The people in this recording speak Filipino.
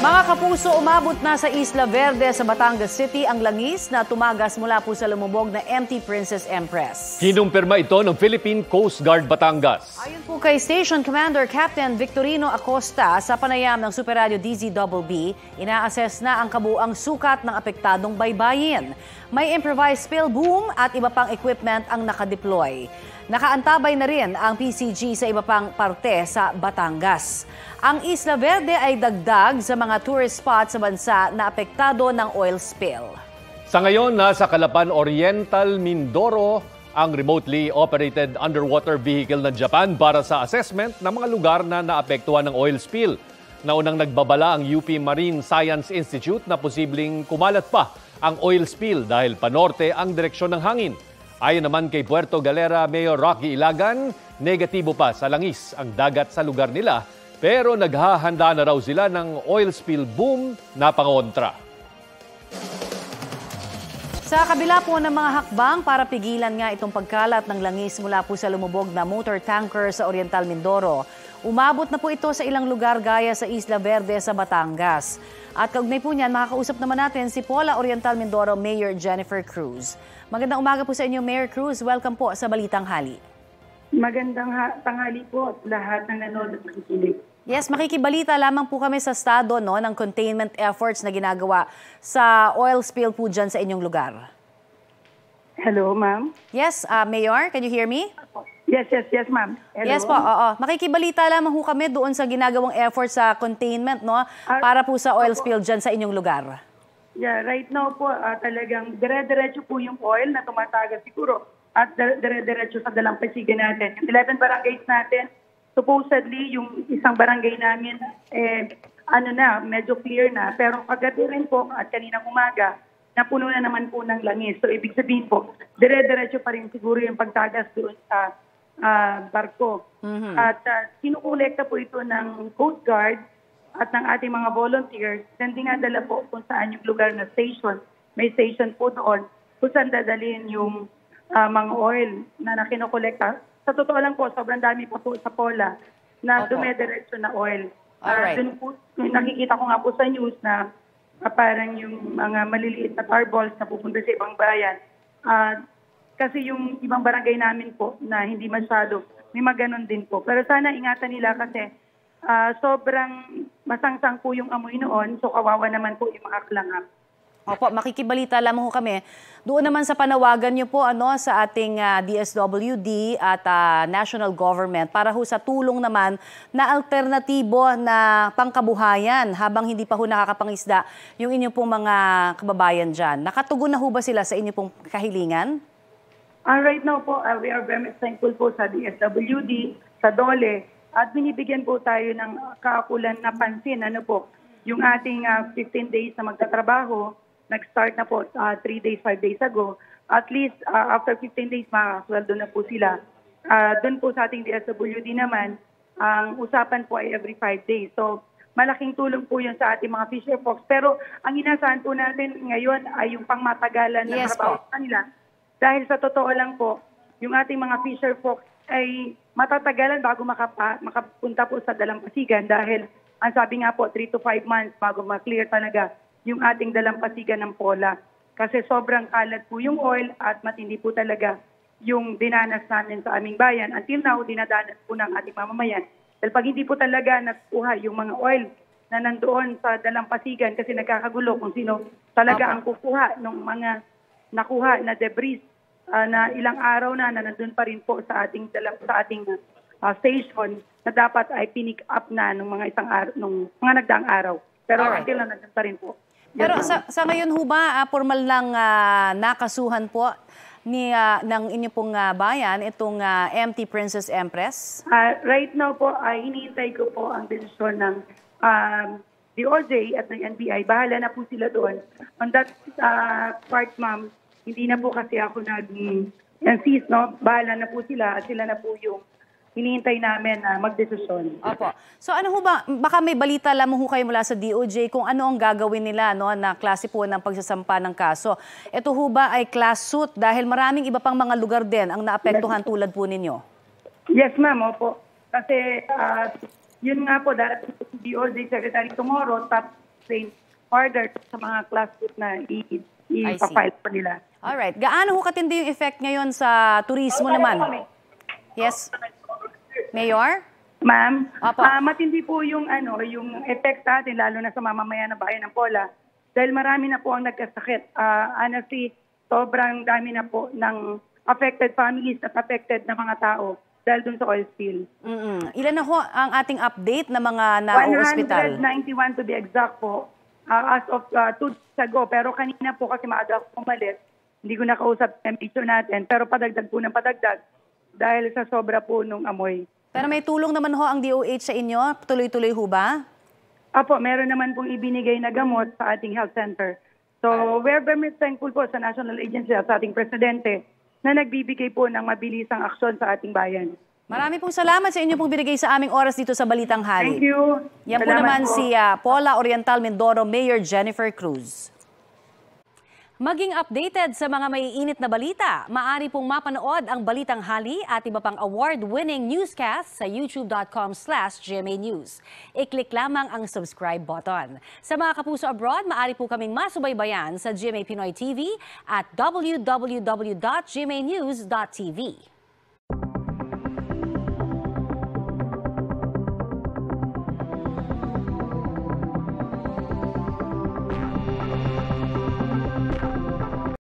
Mga kapuso, umabot na sa Isla Verde sa Batangas City ang langis na tumagas mula po sa lumubog na MT Princess Empress. Kinumpirma ito ng Philippine Coast Guard Batangas. Ayon po kay Station Commander Captain Victorino Acosta, sa panayam ng Super Radio DZBB, ina-assess na ang kabuang sukat ng apektadong baybayin. May improvised spill boom at iba pang equipment ang nakadeploy. Nakaantabay na rin ang PCG sa iba pang parte sa Batangas. Ang Isla Verde ay dagdag sa mga tourist spots sa bansa na apektado ng oil spill. Sa ngayon, nasa Calapan Oriental, Mindoro ang remotely operated underwater vehicle ng Japan para sa assessment ng mga lugar na naapektuhan ng oil spill. Naunang nagbabala ang UP Marine Science Institute na posibleng kumalat pa ang oil spill dahil panorte ang direksyon ng hangin. Ayon naman kay Puerto Galera Mayor Rocky Ilagan, negatibo pa sa langis ang dagat sa lugar nila, pero naghahanda na raw sila ng oil spill boom na pangontra. Sa kabila po ng mga hakbang para pigilan nga itong pagkalat ng langis mula po sa lumubog na motor tanker sa Oriental Mindoro, umabot na po ito sa ilang lugar gaya sa Isla Verde sa Batangas. At kaugnay po niyan, makakausap naman natin si Pola Oriental Mindoro Mayor Jennifer Cruz. Magandang umaga po sa inyo, Mayor Cruz. Welcome po sa Balitang Hali. Magandang tanghali po lahat ng nanonood at nakikinig. Yes, makikibalita lamang po kami sa estado ng containment efforts na ginagawa sa oil spill po dyan sa inyong lugar. Hello, ma'am? Yes, Mayor, can you hear me? Yes, ma'am. Hello? Yes po, oo. Makikibalita lamang po kami doon sa ginagawang effort sa containment para po sa oil spill dyan sa inyong lugar. Yeah, right now po talagang dire-diretso po yung oil na tumatagas siguro at dire-diretso sa dalampasigan natin. Yung 11 barangays natin, supposedly yung isang barangay namin medyo clear na, pero kagabi rin po at kaninang umaga napuno na naman po ng langis. So ibig sabihin po, dire-diretso pa rin siguro yung pagtagas doon sa barko. At kinukolekta po ito ng Coast Guard at ng ating mga volunteers, then dinadala po kung saan yung lugar na station. May station po doon kung saan dadalhin yung mga oil na kinukolekta. Sa totoo lang po, sobrang dami pa po sa Pola na dumediretso na oil. Doon po, nakikita ko nga po sa news na parang yung mga maliliit na tar balls na pupunta sa ibang bayan. Kasi yung ibang barangay namin po na hindi masyado, may maganon din po. Pero sana ingatan nila kasi sobrang masangsang po yung amoy noon, so kawawa naman po yung mga klangap. Opo, makikibalita lamang po kami. Doon naman sa panawagan niyo po sa ating DSWD at national government para ho sa tulong naman na alternatibo na pangkabuhayan habang hindi pa ho nakakapangisda yung inyong pong mga kababayan dyan. Nakatugon na ho ba sila sa inyong pong kahilingan? Right now po, we are very thankful po sa DSWD, sa DOLE, at binibigyan po tayo ng kaakulan na pansin. Yung ating 15 days na magtatrabaho, nag-start na po 3 days, 5 days ago. At least after 15 days, makakasweldo na po sila. Doon po sa ating DSWD naman, ang usapan po ay every 5 days. So malaking tulong po yun sa ating mga fisher folks. Pero ang inasahan po natin ngayon ay yung pangmatagalan na trabaho sa kanila. Dahil sa totoo lang po, yung ating mga fisher folks ay matatagalan bago makapunta po sa dalampasigan dahil ang sabi nga po 3 to 5 months bago ma-clear talaga yung ating dalampasigan ng Pola. Kasi sobrang kalat po yung oil at matindi po talaga yung dinanas namin sa aming bayan. Until now, dinadanas po ng ating mamamayan. Dahil pag hindi po talaga nakuha yung mga oil na nandoon sa dalampasigan kasi nagkakagulo kung sino talaga ang kukuha ng mga nakuha na debris na ilang araw na nandun pa rin po sa ating station na dapat ay pinick up na ng mga nung mga nagdaang araw. Pero until na nandun pa rin po. Pero sa ngayon ho ba, formal lang nakasuhan po ng inyo pong bayan itong MT Princess Empress? Right now po, iniintay ko po ang desisyon ng DOJ at ng NBI. Bahala na po sila doon. On that part, ma'am, hindi na po kasi ako nag-insist, no? Bahala na po sila at sila na po yung hinihintay namin na magdesisyon. Opo. So ano ho ba, baka may balita lamang ho kayo mula sa DOJ kung ano ang gagawin nila na klase po ng pagsasampa ng kaso. Ito ho ba ay class suit dahil maraming iba pang mga lugar din ang naapektuhan tulad po ninyo? Yes, ma'am, opo. Kasi yun nga po, darating po si DOJ Secretary tomorrow, top train order sa mga class group na ipapile po nila. Alright. Gaano ho katindi yung effect ngayon sa turismo naman? Yes? Mayor? Ma'am, Opo. matindi po yung effect sa atin, lalo na sa mamamayan na bayan ng Pola. Dahil marami na po ang nagkasakit. Honestly, sobrang dami na po ng affected families at affected na mga tao dahil dun sa oil spill. Ilan na ho ang ating update na mga na-hospital? 191 to be exact po. As of 2 days ago. Pero kanina po kasi maaga ako umalis. Hindi ko nakausap temperature natin. Pero padagdag po ng padagdag dahil sa sobra po nung amoy. Pero may tulong naman ho ang DOH sa inyo? Tuloy-tuloy ho ba? Apo, meron naman pong ibinigay na gamot sa ating health center. So, we're very thankful po sa National Agency at sa ating presidente na nagbibigay po ng mabilisang aksyon sa ating bayan. Marami pong salamat sa inyo pong binigay sa aming oras dito sa Balitang Hali. Thank you. Yan po Salamat naman po. si Pola Oriental Mindoro Mayor Jennifer Cruz. Maging updated sa mga maiinit na balita, maaari pong mapanood ang Balitang Hali at iba pang award-winning newscast sa youtube.com/GMA News. I-click lamang ang subscribe button. Sa mga kapuso abroad, maaari po kaming masubaybayan sa GMA Pinoy TV at www.gmanews.tv.